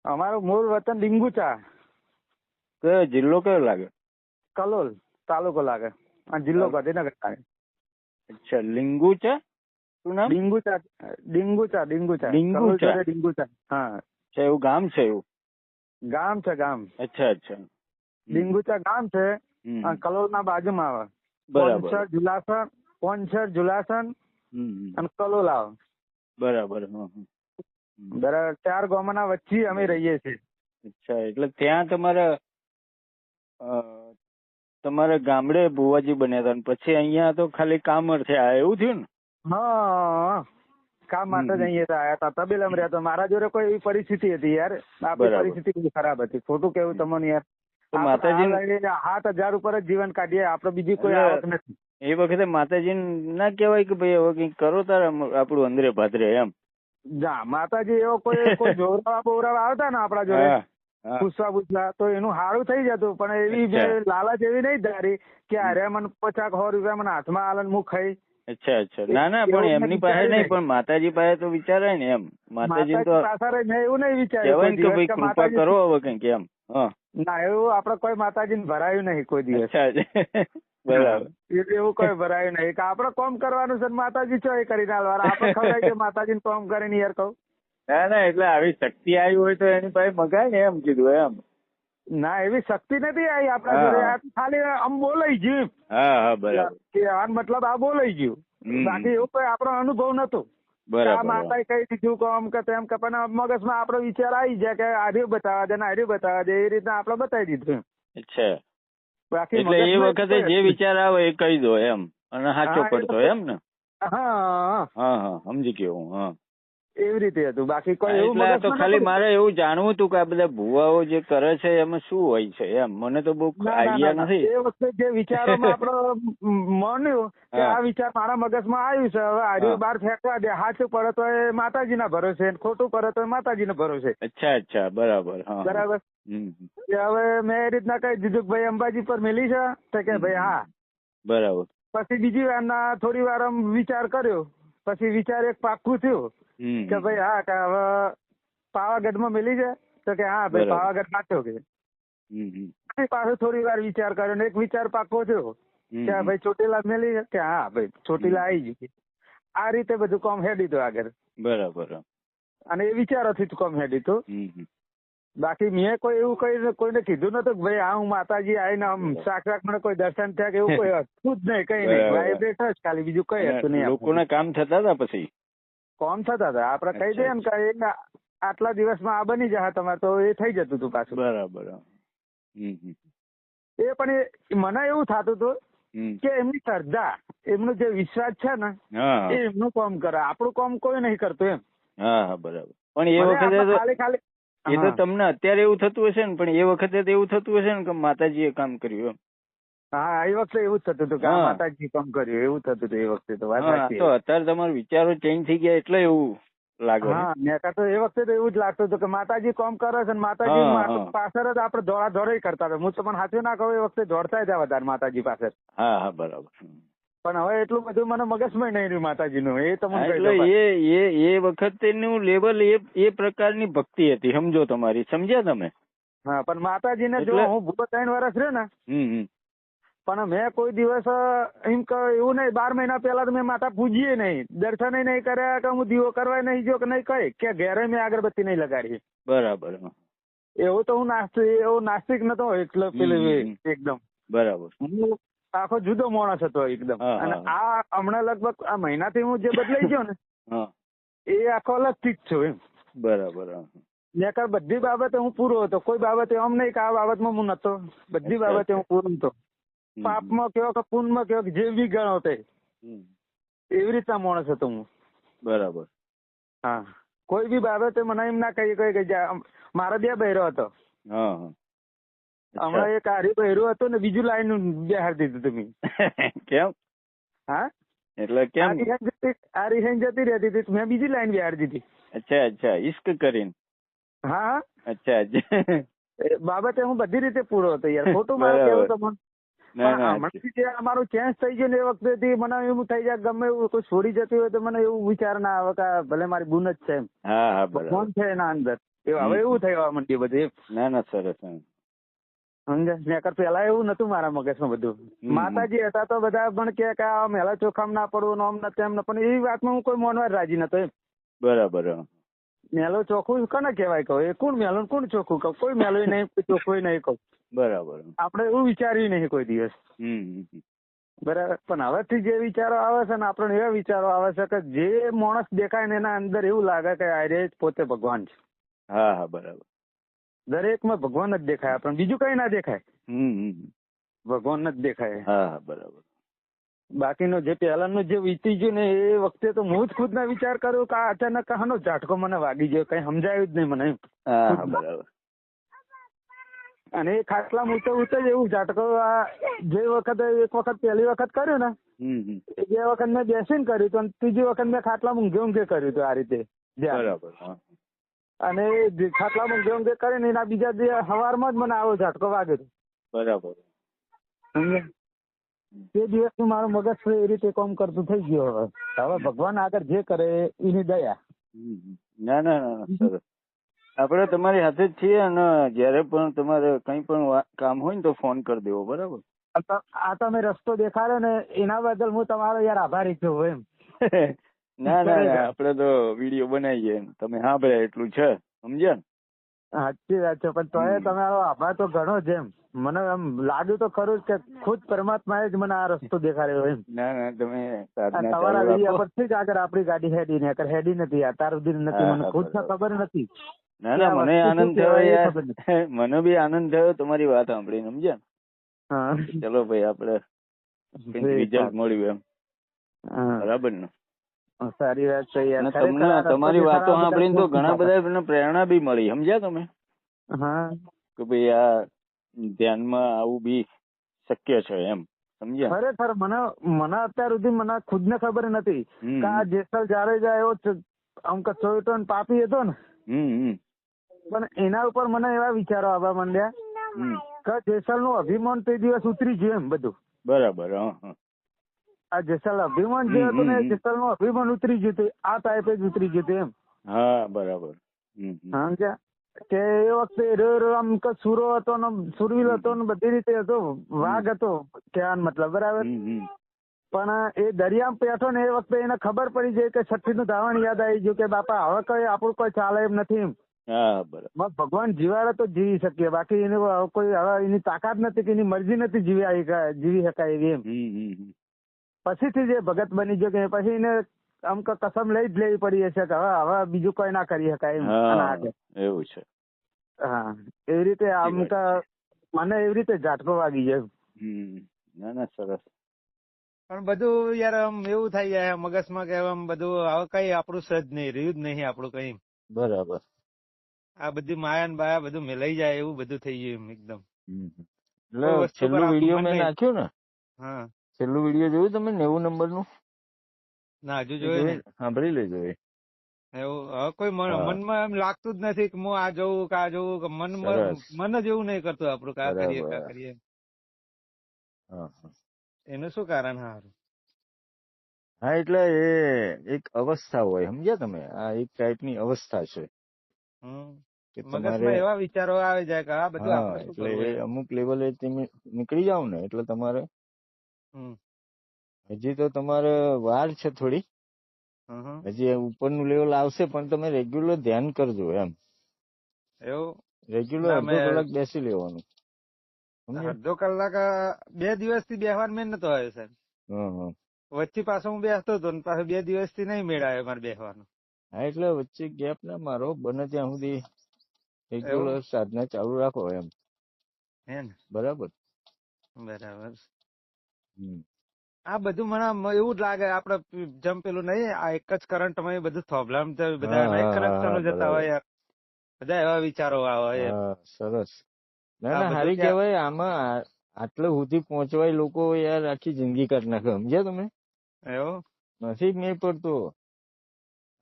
અમારું મૂળ વતન ડીંગુચા. કયો જિલ્લો કયો લાગે? કલોલ તાલુકો લાગે. જિલ્લો ગાંધીનગર લાગે. અચ્છા, લીંગુચા. શું નામ? ડીંગુચા. હા, એવું ગામ છે? એવું ગામ છે. અચ્છા. ડીંગુચા ગામ છે. કલોલ ના બાજુમાં આવે. પોનસર જુલાસન અને કલોલ આવે. બરાબર. 4 ગામના વચ્ચે અમે રહીએ છીએ. અચ્છા, એટલે ત્યાં તમારા તમારે ગામડે ભુવાજી બન્યા હતા ને પછી અહીંયા તો ખાલી કામ અર્થે આયા, એવું થયું ને? હા, કામ માટે જ અહીંયા આવ્યા હતા, તબેલામાં રહ્યા હતા. મારા જોડે કોઈ એવી પરિસ્થિતિ હતી યાર, આપણી પરિસ્થિતિ બહુ ખરાબ હતી. ખોટું કેવું તમને યાર. માતાજી 7,000 ઉપર જ જીવન કાઢીએ, આપડે બીજી કોઈ આવક નથી. એ વખતે માતાજી ના કહેવાય કે ભાઈ હવે કઈક કરો તારે આપણું અંદરે ભાદરે એમ? માતાજી એવો કોઈ જોરાવા બોરાવા આવતા ને આપડા જોડે પૂછવા તો એનું સારું થઈ જતું, પણ એવી લાલચ એવી નહીં ધારી કે અરે મને 50-100 રૂપિયા મને હાથમાં આલન હું ખાઈ. અચ્છા અચ્છા. ના ના, પણ એમની પાસે નહીં, પણ માતાજી પાસે તો વિચારાય ને એમ. માતાજી તો એવું નહીં વિચાર્યું કે ભાઈ કૃપા કરો હવે કઈક એમ. ના, એવું આપડે કોઈ માતાજીને ભરાયું નહીં કોઈ દિવસ. બરાબર. એવું કોઈ ભરાયું નહીં કે આપડે કોમ કરવાનું છે, માતાજી ચો એ કરીને આલવાના. આપડે ખબર કે માતાજીને કોમ કરીને યાર કહું. ના ના, એટલે આવી શક્તિ આવી હોય તો એની પાસે મગાય ને એમ કીધું એમ. ના, એવી શક્તિ નથી આવી આપડા જોડે, ખાલી આમ બોલાઈ ગયું. હા બરાબર. કહેવાનો મતલબ આ બોલાઈ ગયું, બાકી એવું કોઈ આપણો અનુભવ નતો. માતાએ કહી દીધું કામ કે તેમ કે, પણ મગજમાં આપડો વિચાર આવી જાય કે આર્યું બતાવવા દે ને આર્યું બતાવવા દે, એ રીતના આપડે બતાવી દીધું. અચ્છા. બાકી એટલે એ વખતે જે વિચાર આવે એ કહી દો એમ, અને સાચો પડતો એમ ને? હા હા, સમજી ગયો હું. હા, એવી રીતે હતું. બાકી કોઈ એવું તો ખાલી મારે એવું જાણવું હતું કે આ બધા ભુવાઓ જે કરે છે એમાં શું હોય છે એમ. મને તો બહુ આઈડિયા નથી. એ વખતે જે વિચારોમાં આપડે માન્યું કે આ વિચાર મારા મગજમાં આવ્યું છે, હવે આર્યું બહાર ફેંકવા દે. સાચું પડે તો એ માતાજીના ભરોસે, ખોટું પડે તો માતાજીના ભરોસે. અચ્છા અચ્છા, બરાબર. બરાબર. હવે મેં એ રીતના કહી દીધું કે ભાઈ અંબાજી પર મેલી છે, તો કે ભાઈ હા. બરાબર. પછી બીજી વાર થોડી વાર આમ વિચાર કર્યો, પછી વિચાર એક પાક્કું થયું કે ભાઈ હા કે હવે પાવાગઢમાં મેલી છે, તો કે હા ભાઈ પાવાગઢ સાચો કે. પાછો થોડી વાર વિચાર કર્યો ને એક વિચાર પાક્કો થયો કે ભાઈ ચોટીલા મેલી છે, કે હા ભાઈ ચોટીલા આવી ગઈ. આ રીતે બધું કામ હેડી હતું આગળ. બરાબર. અને એ વિચારોથી જ કામ હેડી હતું. બાકી મેં કોઈ એવું કોઈને કીધું નતું કે ભાઈ હા હું માતાજી આવીને આમ સાક્ષાત મને કોઈ દર્શન થયા કે એવું કોઈ હતું જ નહીં. કઈ નહીં, વાઇબ્રેટ જ ખાલી, બીજું કઈ હતું નહીં. લોકોના કામ થતા હતા, પછી કોમ થતા હતા. આપડે કહી દઈએ ને કે આટલા દિવસમાં આ બની જાય તમારે, તો એ થઈ જતું હતું પાછું. બરાબર. એ પણ મને એવું થતું હતું કે એમની શ્રદ્ધા, એમનો જે વિશ્વાસ છે ને એ એમનું કામ કરે, આપણું કામ કોઈ નહીં કરતું એમ. હા બરાબર. પણ એ વખતે ખાલી એ તો તમને અત્યારે એવું થતું હશે ને, પણ એ વખતે તો એવું થતું હશે ને કે માતાજીએ કામ કર્યું એમ. હા, એ વખતે એવું જ થતું હતું કે માતાજી કામ કર્યું, એવું થતું હતું એ વખતે. તો અત્યારે તમારા વિચારો ચેન્જ થઈ ગયા એટલે એવું લાગે. હા, મેં તો એ વખતે તો એવું જ લાગતું હતું કે માતાજી કામ કરે છે, માતાજી પાછળ જ આપડે દોડા દોડી કરતા હતા. હું તો પણ સાચું ના કહું, એ વખતે દોડતા હતા વધારે માતાજી પાસે. હા બરાબર. પણ હવે એટલું બધું મને મગજમાં નહીં રહ્યું માતાજીનું. એ તો એ વખતેનું લેવલ એ પ્રકારની ભક્તિ હતી, સમજો તમારી. સમજ્યા તમે? હા, પણ માતાજીને જો હું ભૂલો 3 વર્ષ રહ્યો ને, પણ મેં કોઈ દિવસ એમ એવું નહીં, 12 મહિના પહેલા તો મેં માતા પૂજીએ નહીં, દર્શન નહીં કર્યા, કે હું દીવો કરવા નહીં જો કે નહીં કઈ, કે ઘેરે મેં અગરબત્તી નહીં લગાડી. બરાબર. એવું તો હું નાસ્તિક નતો એટલે પેલું એકદમ. બરાબર. હું આખો જુદો માણસ હતો એકદમ. અને આ હમણાં લગભગ આ મહિનાથી હું જે બદલાઈ ગયો ને, એ આખો અલગથી જ છું એમ. બરાબર. મેં બધી બાબતે હું પૂરો હતો. કોઈ બાબતે આમ નહીં કે આ બાબતમાં હું નતો, બધી બાબતે હું પૂરો હતો. પાપમાં કયો કે પુણ્યમાં કયો કે જે બી ગણો તે એવી રીતના માણસ હતો હું. બરાબર. હા, કોઈ બી બાબતે મને એમ ના કહી કે મારા 2 બહેરો હતો. હમણાં એક આર્યું બહેરું હતું ને બીજું લાઈન બેહાડી દીધું તમે. કેમ? હા, એટલે કેમ? આ રિહાઈન જતી રહેતી હતી, મેં બીજી લાઈન બેહાડી દીધી. અચ્છા અચ્છા, ઇશ્ક કરીને. હા. અચ્છા અચ્છા. બાબતે હું બધી રીતે પૂરો હતો યાર. ખોટું મારે કેવું તમને. જે અમારું ચેન્જ થઈ ગયું ને એ વખતે મને એવું થઈ જાય, ગમે એવું કોઈ છોડી જતી હોય તો મને એવું વિચાર ના આવે કે ભલે મારી બુન જ છે એમ. ભગવાન છે એના અંદર. હવે એવું થવા માંડ્યું બધું. ના ના, સરસ. સમજ્યા? પેલા એવું નતું મારા મગજમાં બધું. માતાજી હતા તો બધા પણ કે આ મેલા ચોખામાં ના પડવું, આમ ને તેમ, પણ એવી વાતમાં હું કોઈ માનવા રાજી નતો એમ. બરાબર. મેલો ચોખ્ખું કોને કહેવાય કહું? એ કોણ મેલો કોણ ચોખ્ખું કહું? કોઈ મેલો નહીં, ચોખ્ખું નહીં કહું. બરાબર. આપડે એવું વિચાર્યું નહીં કોઈ દિવસ. બરાબર. પણ હવેથી જે વિચારો આવે છે ને, આપણને એવા વિચારો આવે છે કે જે માણસ દેખાય ને એના અંદર એવું લાગે કે આ પોતે ભગવાન છે. હા બરાબર. દરેકમાં ભગવાન જ દેખાય આપણને, બીજું કઈ ના દેખાય. ભગવાન જ દેખાય. હા બરાબર. બાકીનો જે પહેલાનું જે વીતી ગયું ને એ વખતે તો હું જ ખુદ ના વિચાર કરું કે આ અચાનક હાનો ઝાટકો મને વાગી ગયો, કઈ સમજાયું જ નહીં મને. હા બરાબર. અને એ ખાટલામાં ઉતર જ એવું ઝાટકો જે વખત એક વખત પહેલી વખત કર્યું ને બે વખત મેં બેસીને કર્યું હતું, ત્રીજી વખત મેં ખાટલામાં ઊંઘે કર્યું હતું આ રીતે. બરાબર. અને ખાટલામાં ઊંઘે કરીને એના બીજા સવારમાં જ મને આવો ઝાટકો વાગ્યો. બરાબર. તે દિવસનું મારું મગજ એ રીતે કામ કરતું થઈ ગયું. હવે ભગવાન આગળ જે કરે એની દયા. ના ના ના સરસ. આપણે તમારી સાથે જ છીએ અને જયારે પણ તમારે કઈ પણ કામ હોય ને તો ફોન કરી દેવો. બરાબર. આ તમે રસ્તો દેખાડ્યો ને એના બદલ હું તમારો યાર આભારી છું એમ. ના ના આપડે તો વિડીયો બનાવીએ, તમે સાંભળ્યા એટલું છે, સમજ્યા ને? સાચી વાત છે, પણ તોય તમારો આભાર તો ઘણો જ એમ. મને એમ લાગ્યું તો ખરું કે ખુદ પરમાત્માએ જ મને આ રસ્તો દેખાડ્યો એમ. ના ના તમે તમારા વિડીયો પરથી જ આગળ આપણી ગાડી હેડી નથી અત્યાર સુધી નથી, મને ખુદ ખબર નથી. ના ના મને આનંદ થયો યાર, મને બી આનંદ થયો તમારી વાત સાંભળીને, સમજ્યા? ચલો ભાઈ આપડે રિઝલ્ટ મળ્યું એમ. બરાબર ને? સારી વાત છે યાર. તમને તમારી વાતો સાંભળીને તો ઘણા બધા પ્રેરણા બી મળી, સમજ્યા તમે? કે ભાઈ આ ધ્યાનમાં આવું બી શક્ય છે એમ, સમજ્યા? ખરેખર મને અત્યાર સુધી મને ખુદ ને ખબર નથી કે આ જેસલ જાડેજા એવો આમ ચોઈટો પાપી હતો ને, પણ એના ઉપર મને એવા વિચારો આવવા માંડ્યા કે જેસલ નું અભિમાન તે દિવસ ઉતરી ગયું એમ બધું. બરાબર. આ જેસલ અભિમાન જે હતું ને જેસલ નું અભિમાન ઉતરી ગયું હતું, આ ટાઈપે જ ઉતરી ગયું હતું એમ. હા બરાબર. સમજ્યા કે એ વખતે આમ કે સુરો હતો ને સુરવીર હતો ને બધી રીતે હતો, વાઘ હતો કહેવાનો મતલબ. બરાબર. પણ એ દરિયામાં બેઠો ને એ વખતે એને ખબર પડી જાય કે છઠ્ઠી નું ધાવણ યાદ આવી ગયું કે બાપા હવે કઈ આપણું કોઈ ચાલે એમ નથી એમ. ભગવાન જીવાડે તો જીવી શકીએ, બાકી એને કોઈ હવે એની તાકાત નથી કે એની મરજી નથી જીવી શકાય એવી એમ. પછીથી જે ભગત બની ગયો કે પછી એને આમ કસમ લઈ જ લેવી પડી હશે કે હવે બીજું કોઈ ના કરી શકાય એમ. એવું છે. હા એવી રીતે આમ મને એવી રીતે ઝાટકો વાગી જાય. ના ના સરસ. પણ બધું યાર આમ એવું થઈ જાય મગજમાં કે આમ બધું હવે કઈ આપણું સજ નહીં રહ્યું જ નહીં આપણું કઈ. બરાબર. આ બધી માયા ને બાયા બધું મેલાઈ જાય એવું બધું થઈ ગયું એકદમ. એટલે છેલ્લું વિડીયો મેં નાખ્યું ને, છેલ્લું વિડીયો જોયું તમે 90 નંબરનું? ના હજુ જોયું. સાંભળી લેજો. એવું હવે કોઈ મનમાં એમ લાગતું જ નથી કે હું આ જોઉં કે આ જોઉં કે મન જ એવું નહીં કરતું આપણું કે આ કરીએ. એનું શું કારણ? હા એટલે એ એક અવસ્થા હોય, સમજ્યા તમે? આ એક ટાઈપની અવસ્થા છે. મગજમાં એવા વિચારો આવી જાય કે આ બધું એટલે એ અમુક લેવલે તમે નીકળી જાવ ને એટલે તમારે હજી તો તમારે વાર છે થોડી, હજી ઉપરનું લેવલ આવશે, પણ તમે રેગ્યુલર ધ્યાન કરજો એમ. એવું રેગ્યુલર અડધો કલાક બેસી લેવાનું. અડધો કલાક 2 દિવસથી બેસવાનું મેં નતો આવ્યો સાહેબ. વચ્ચે પાછો હું બેસતો હતો ને પાછો 2 દિવસથી નહીં મેળ આવ્યો મારે બેસવાનો. હા એટલે વચ્ચે ગેપ ના મારો, બને ત્યાં સુધી રેગ્યુલર સાધના ચાલુ રાખો એમ. હે ને? બરાબર. આ બધું મને એવું જ લાગે આપડે જેમ પેલું નહીં આ એક જ કરંટ માં બધું થોભલામ બધા કનેક્શનો જતા હોય, બધા એવા વિચારો આવે. સરસ. ના ના સારી કહેવાય. આમાં આટલે સુધી પહોંચવાય લોકો યાર આખી જિંદગી કાઢી નાખે, સમજ્યા તમે? એવું નથી જ નહીં પડતો.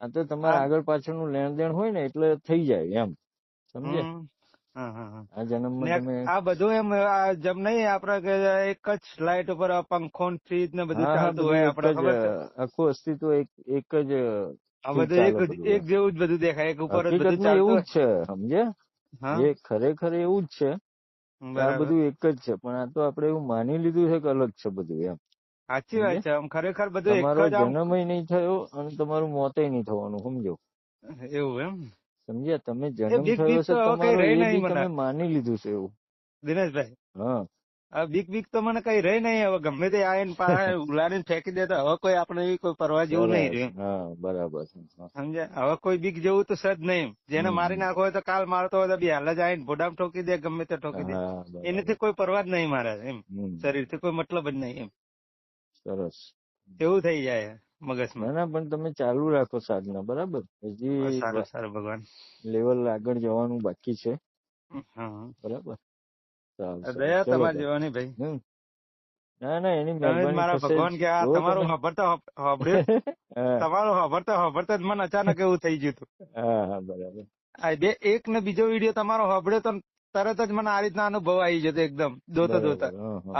આ તો તમારે આગળ પાછળનું લેણ દેણ હોય ને એટલે થઈ જાય એમ, સમજ્યા? આ જન્મમાં તમે આ બધું એમ જેમ નહીં આપડે કે એક જ લાઈટ ઉપર પંખો ફ્રીજ ને બધું ચાલતું હોય, આપડે ખબર છે આખું અસ્તિત્વ એક જ એક જેવું જ બધું દેખાય, એક ઉપર એવું જ છે, સમજ્યા? એ ખરેખર એવું જ છે. આ બધું એક જ છે, પણ આ તો આપડે એવું માની લીધું છે કે અલગ છે બધું એમ. સાચી વાત છે. આમ ખરેખર બધું તમારો જન્મ નહીં થયો અને તમારું મોત નહીં થવાનું, સમજો? એવું એમ? સમજ્યા? તમે જન્મ થયો છે તમારો એ બી તમે માની લીધું છે એવું, દિનેશભાઈ. હા હવે બીક તો મને કઈ રહી નહીં. હવે ગમે તે આવીને પાસે ઉલાડીને ફેંકી દે તો હવે કોઈ આપણે એવી કોઈ પરવા જેવું નહીં રહ્યું. હા, બરાબર. સમજ્યા? હવે કોઈ બીક જેવું તો સજ નહીં. જેને મારી નાખો હોય તો કાલ મારતો હોય તો બી હાલ જ આવીને ભોડામ ઠોકી દે, ગમે તે ઠોકી દે. એનાથી કોઈ પરવા જ નહીં મારે, એમ શરીર થી કોઈ મતલબ જ નહીં, એમ. સરસ. એવું થઈ જાય મગજમાં. ના, પણ તમે ચાલુ રાખો સાધના, બરાબર. હજી સારું ભગવાન, લેવલ આગળ જવાનું બાકી છે, હા બરાબર. દયા તમારી જેવાની ભાઈ. ના, એની તમે મારા ભગવાન કે આ તમારું સાંભળતા તમારું સાંભળતા જ મને અચાનક એવું થઈ ગયું હતું. હા, બરાબર. આ એક ને બીજો વિડીયો તમારો સાંભળ્યો તો તરત જ મને આ રીતના અનુભવ આવી જતો, એકદમ દોતા.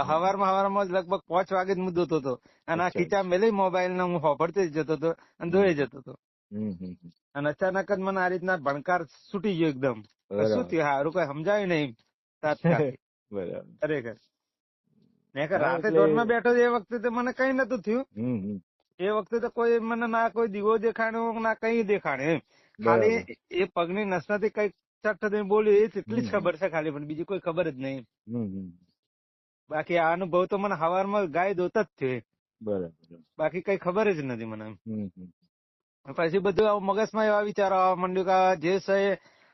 હવારમાં લગભગ 5 વાગે જ હું દોતો હતો અને આ ખીચા મેલી મોબાઈલ ને હું સાંભળતો જ જતો હતો અને દોઈ જતો હતો. અને અચાનક જ મને આ રીતના ભણકાર છૂટી ગયો એકદમ. શું થયું? સારું કઈ સમજાયું નહીં તાત્કાલિક. ખરેખર રાતે દોડમાં બેઠો એ વખતે તો મને કઈ નતું થયું. એ વખતે તો કોઈ મને ના કોઈ દીવો દેખાણ્યો ના કઈ દેખાડ્યો, એમ. ખાલી એ પગની નસનાથી કઈ ચટ બોલ્યું એ એટલી જ ખબર છે ખાલી, પણ બીજી કોઈ ખબર જ નહીં. બાકી આ અનુભવ તો મને સવારમાં ગાય દોતા જ થયો, બરાબર. બાકી કઈ ખબર જ નથી મને. પછી બધું મગજમાં એવા વિચારો આવવા માંડ્યું કે જે છે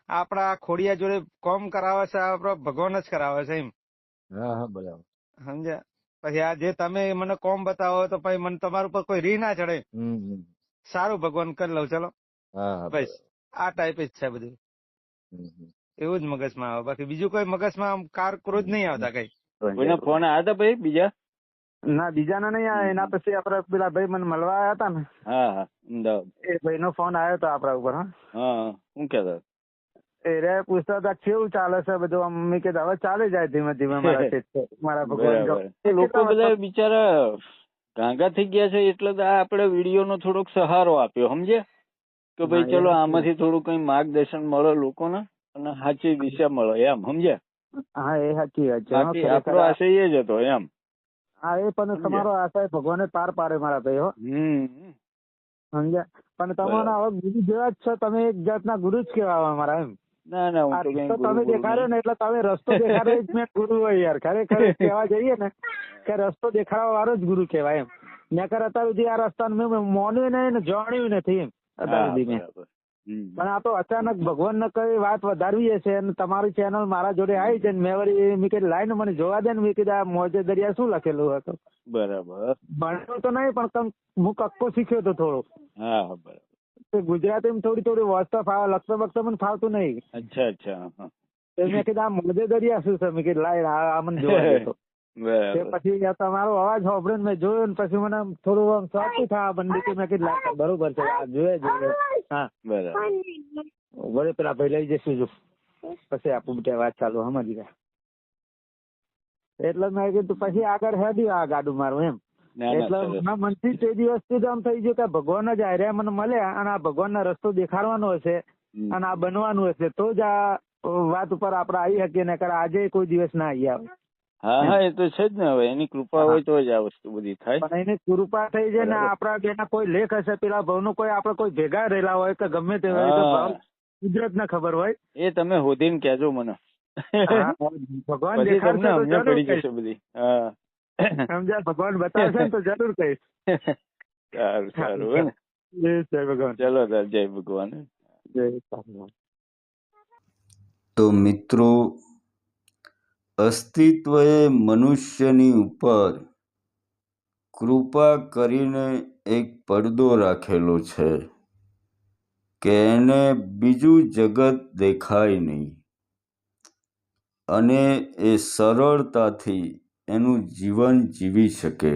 આપડા ખોડિયા જોડે કોમ કરાવે છે, આપડે ભગવાન જ કરાવે છે, એમ. હા, બરાબર. સમજ્યા? પછી આ જે તમે મને કોમ બતાવો તો પછી મને તમારા ઉપર કોઈ રી ના ચડે. સારું ભગવાન કરી લઉં, ચલો. બસ આ ટાઈપ જ છે બધું. એવું જ મગજમાં આવે, બાકી બીજું કોઈ મગજમાં કાર ક્રોધ નહીં આવતા કઈ. ફોન આવ્યા હતા ભાઈ બીજા? ના, બીજાના નહીં આવ્યા. એના પછી આપડે પેલા ભાઈ મને મળવા આવ્યા હતા ને. હા, અમદાવાદ. એ ભાઈ નો ફોન આવ્યો હતો આપડા ઉપર. હા, શું કેતા? એ રે પૂછતા હતા કેવું ચાલે છે બધું. મમ્મી કે હવે ચાલી જાય ધીમે ધીમે મારા ભગવાન. લોકો બધા બિચારા ગાંગા થઈ ગયા છે એટલે આપડે વિડીયો નો થોડોક સહારો આપ્યો, સમજ્યા? કે ભાઈ ચલો આમાંથી થોડું કઈ માર્ગદર્શન મળે લોકોને અને સાચી દિશા મળે, એમ. સમજ્યા? હા, એ સાચી વાત છે. બાકી આપણો આશય એ જ હતો, એમ. હા, એ પણ તમારો આશય ભગવાને પાર પાડે મારા ભાઈ. સમજ્યા? પણ તમારા હવે ગુરુ જેવા જ છો તમે, એક જાતના ગુરુ જ કહેવાય મારા, એમ. ના, તમે દેખાડ્યો ને એટલે તમે રસ્તો દેખાડો જ મેં ગુરુ હોય યાર. ખરેખર કહેવા જઈએ ને કે રસ્તો દેખાડવા વાળો જ ગુરુ કહેવાય, એમ. મેં અત્યાર સુધી આ રસ્તા મેં મોન્યું નહીં ને જાણ્યું નથી, એમ. અત્યાર સુધી મેં પણ આ તો અચાનક ભગવાન ને કઈ વાત વધારવી હશે અને તમારી ચેનલ મારા જોડે આવી છે. મેં વળી મેં કીધું લાઈને મને જોવા દે ને. મેં કીધું આ મોજે દરિયા શું લખેલું હતું. બરાબર. ભણ્યો તો નહીં પણ હું કક્કો શીખ્યો હતો થોડો. હા, બરાબર. ગુજરાતી થોડી વાંચતા ફાવે, લખતા બખતા મને ફાવતું નહીં. અચ્છા. મેં કીધું આ મોજે દરિયા શું છે. મેં કીધું લાઈ આ મને જોવા દેતો. પછી તમારો અવાજ સાંભળ્યો મેં જોયો ને પછી મને થોડું શોખ થવા બંધી. મેં કીધું બરોબર છે, જોઈએ. હા, બરાબર. વળે પેલા ભાઈ લઈ જઈશું જો પછી આપું બેટા વાત ચાલુ સમજી ગયા. એટલે મેં કીધું પછી આગળ હેડ્યું આ ગાડું મારું, એમ. એટલે મનથી તે દિવસથી જ આમ થઈ ગયું કે ભગવાન જ આર્યા મને મળ્યા અને આ ભગવાનનો રસ્તો દેખાડવાનો હશે અને આ બનવાનું હશે તો જ આ વાત ઉપર આપડે આવી શકીએ ને. આજે કોઈ દિવસ ના આવી આવે. હા, એ તો છે જ ને. હવે એની કૃપા હોય તો જ આ વસ્તુ બધી થાય. પણ એની કૃપા થઈ જાય ને આપડા બેના કોઈ લેખ હશે, પેલા ભાવનું કોઈ આપડે કોઈ ભેગા રહેલા હોય કે ગમે તે હોય તો ભાવ કુદરત ને ખબર હોય. એ તમે શોધીને કહેજો મને. ભગવાન દેખાડશે તો જરૂર પડી જશે બધી. સમજ્યા? ભગવાન બતાવશે ને તો જરૂર કહીશ. સારું. જય ભગવાન. ચલો તાર, જય ભગવાન. જય ભગવાન. તો મિત્રો, અસ્તિત્વએ મનુષ્યની ઉપર કૃપા કરીને એક પડદો રાખેલો છે કે એને બીજું જગત દેખાય નહીં અને એ સરળતાથી એનું જીવન જીવી શકે.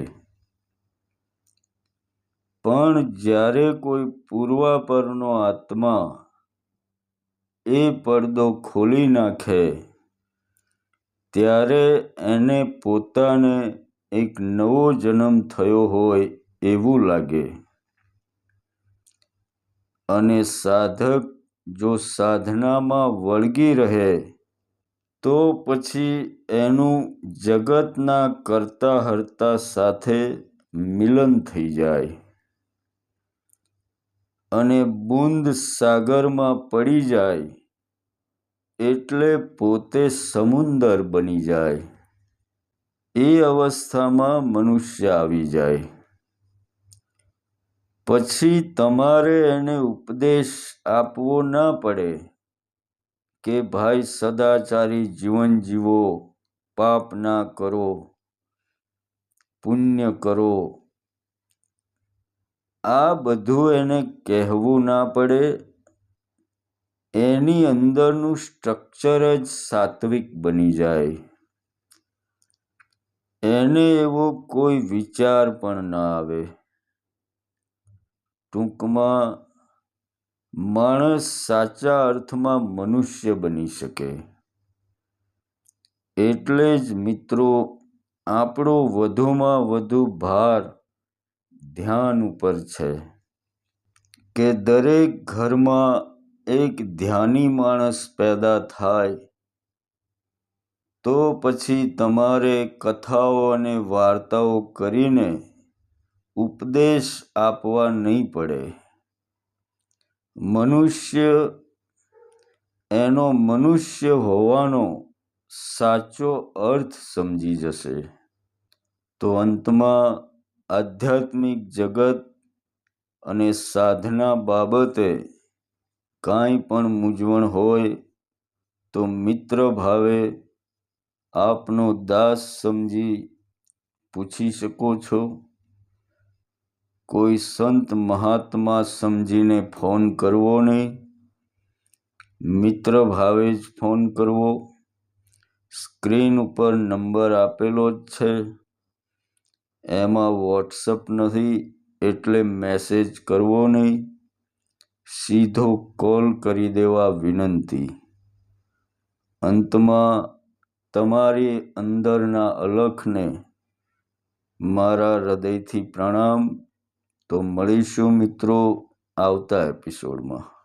પણ જ્યારે કોઈ પૂર્વાપરનો આત્મા એ પડદો ખોલી નાખે ત્યારે એને પોતાને એક નવો જન્મ થયો હોય એવું લાગે અને સાધક જો સાધનામાં વળગી રહે તો પછી એનું જગતના કરતા હર્તા સાથે મિલન થઈ જાય અને બૂંદ સાગરમાં પડી જાય એટલે પોતે સમુંદર બની જાય. એ અવસ્થામાં મનુષ્ય આવી જાય પછી તમારે એને ઉપદેશ આપવો ના પડે કે ભાઈ સદાચારી જીવન જીવો, પાપ ના કરો, પુણ્ય કરો. આ બધું એને કહેવું ના પડે. એની અંદરનું સ્ટ્રક્ચર જ સાત્વિક બની જાય. એને એવો કોઈ વિચાર પણ ના આવે. ટૂંકમાં માણસ સાચા અર્થમાં મનુષ્ય બની શકે. એટલે જ મિત્રો આપણો વધુમાં વધુ ભાર ધ્યાન ઉપર છે કે દરેક ઘરમાં એક ધ્યાની માણસ પેદા થાય તો પછી તમારે કથાઓ અને વાર્તાઓ કરીને ઉપદેશ આપવા નહીં પડે. મનુષ્ય એનો મનુષ્ય હોવાનો સાચો અર્થ સમજી જશે. તો અંતમાં આધ્યાત્મિક જગત અને સાધના બાબતે કાંઈ પણ મૂંઝવણ હોય તો મિત્ર ભાવે આપનો દાસ સમજી પૂછી શકો છો. કોઈ સંત મહાત્મા સમજીને ફોન કરવો નહીં, મિત્ર ભાવે જ ફોન કરવો. સ્ક્રીન ઉપર નંબર આપેલો જ છે. એમાં વોટ્સઅપ નથી એટલે મેસેજ કરવો નહીં, સીધો કોલ કરી દેવા વિનંતી. અંતમાં તમારી અંદરના અલખને મારા હૃદયથી પ્રણામ. તો મળીશું મિત્રો આવતા એપિસોડમાં.